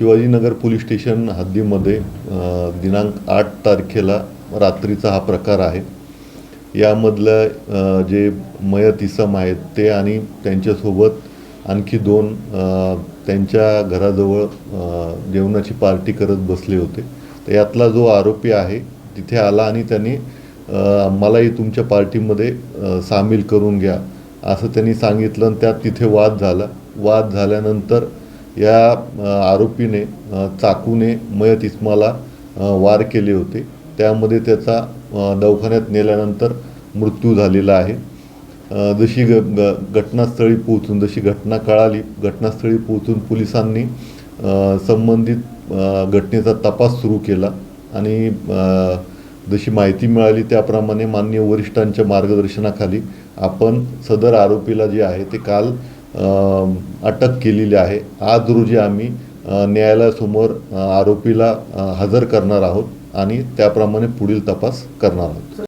Shivajinagar police station हद्दीमध्ये दिनांक 8 तारखेला रात्रीचा हा प्रकार आहे। यामधलं जे मयत इसम आहेत ते आणि त्यांच्यासोबत आणखी 2 त्यांच्या घराजवळ जेवणाची पार्टी करत बसले होते। तर यातला जो आरोपी आहे तिथे आला आणि त्यांनी मलाही तुमच्या पार्टीमध्ये सामील करून घ्या असं त्यांनी सांगितलं आणि त्यात तिथे वाद झाला। वाद झाल्यानंतर या आरोपीने चाकूने मयत इस्माला वार केले होते। त्यामध्ये त्याचा दवाखान्यात नेल्यानंतर मृत्यू झालेला आहे। जशी घटनास्थळी पोहोचून जशी घटना कळाली, घटनास्थळी पोहोचून पोलिसांनी संबंधित घटनेचा तपास सुरू केला आणि जशी माहिती मिळाली त्याप्रमाणे माननीय वरिष्ठांच्या मार्गदर्शनाखाली आपण सदर आरोपीला जे आहे ते काल अटक केलेली आहे। आज रोजी आम्ही न्यायालयासमोर आरोपीला हजर करणार आहोत आणि त्याप्रमाणे पुढील तपास करणार आहोत।